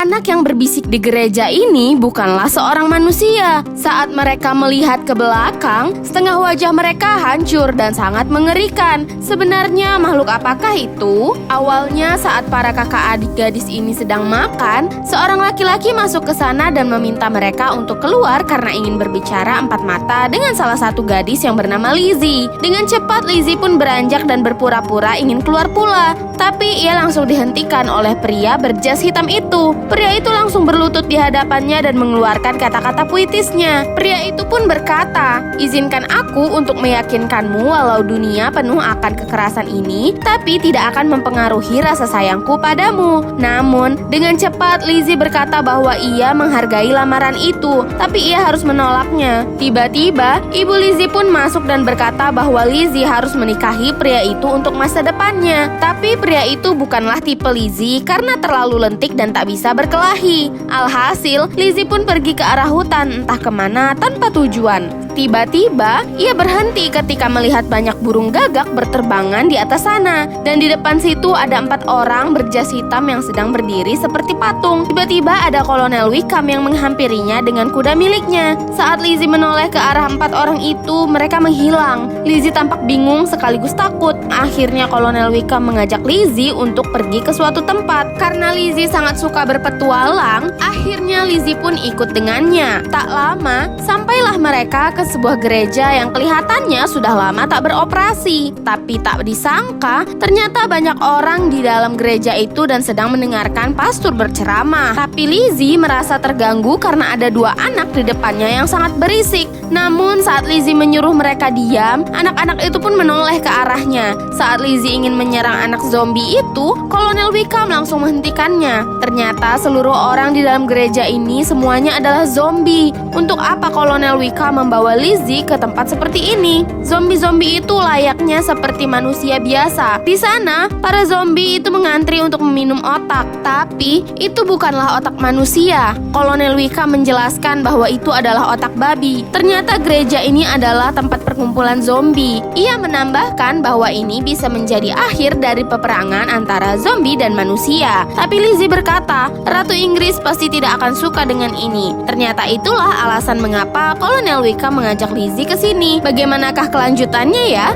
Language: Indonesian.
anak yang berbisik di gereja ini bukanlah seorang manusia. Saat mereka melihat ke belakang, setengah wajah mereka hancur dan sangat mengerikan. Sebenarnya makhluk apakah itu? Awalnya saat para kakak adik gadis ini sedang makan, seorang laki-laki masuk ke sana dan meminta mereka untuk keluar karena ingin berbicara empat mata dengan salah satu gadis yang bernama Lizzie. Dengan cepat Lizzie pun beranjak dan berpura-pura ingin keluar pula. Tapi ia langsung dihentikan oleh pria berjas hitam itu. Pria itu langsung berlutut di hadapannya dan mengeluarkan kata-kata puitisnya. Pria itu pun berkata, "Izinkan aku untuk meyakinkanmu walau dunia penuh akan kekerasan ini, tapi tidak akan mempengaruhi rasa sayangku padamu." Namun, dengan cepat Lizzie berkata bahwa ia menghargai lamaran itu, tapi ia harus menolaknya. Tiba-tiba, ibu Lizzie pun masuk dan berkata bahwa Lizzie harus menikahi pria itu untuk masa depannya. Tapi pria itu bukanlah tipe Lizzie karena terlalu lentik dan tak bisa berkelahi. Alhasil, Lizzie pun pergi ke arah hutan entah kemana tanpa tujuan. Tiba-tiba, ia berhenti ketika melihat banyak burung gagak berterbangan di atas sana. Dan di depan situ ada 4 orang berjas hitam yang sedang berdiri seperti patung. Tiba-tiba ada Kolonel Wickham yang menghampirinya dengan kuda miliknya. Saat Lizzie menoleh ke arah 4 orang itu, mereka menghilang. Lizzie tampak bingung sekaligus takut. Akhirnya Kolonel Wickham mengajak Lizzie untuk pergi ke suatu tempat. Karena Lizzie sangat suka berpetualang, akhirnya Lizzie pun ikut dengannya. Tak lama, sampailah mereka ke sebuah gereja yang kelihatannya sudah lama tak beroperasi. Tapi tak disangka, ternyata banyak orang di dalam gereja itu dan sedang mendengarkan pastor berceramah. Tapi Lizzie merasa terganggu karena ada 2 anak di depannya yang sangat berisik. Namun saat Lizzie menyuruh mereka diam, anak-anak itu pun menoleh ke arahnya. Saat Lizzie ingin menyerang anak zombie itu, Kolonel Wickham langsung menghentikannya. Ternyata seluruh orang di dalam gereja ini semuanya adalah zombie. Untuk apa Kolonel Wickham membawa Lizzie ke tempat seperti ini? Zombie-zombie itu layaknya seperti manusia biasa. Di sana, para zombie itu mengantri untuk meminum otak. Tapi, itu bukanlah otak manusia. Kolonel Wickham menjelaskan bahwa itu adalah otak babi. Ternyata gereja ini adalah tempat perkumpulan zombie. Ia menambahkan bahwa ini bisa menjadi akhir dari peperangan antara zombie dan manusia. Tapi Lizzie berkata, Ratu Inggris pasti tidak akan suka dengan ini. Ternyata itulah alasan mengapa Kolonel Wickham mengajak Lizzie ke sini. Bagaimanakah kelanjutannya ya?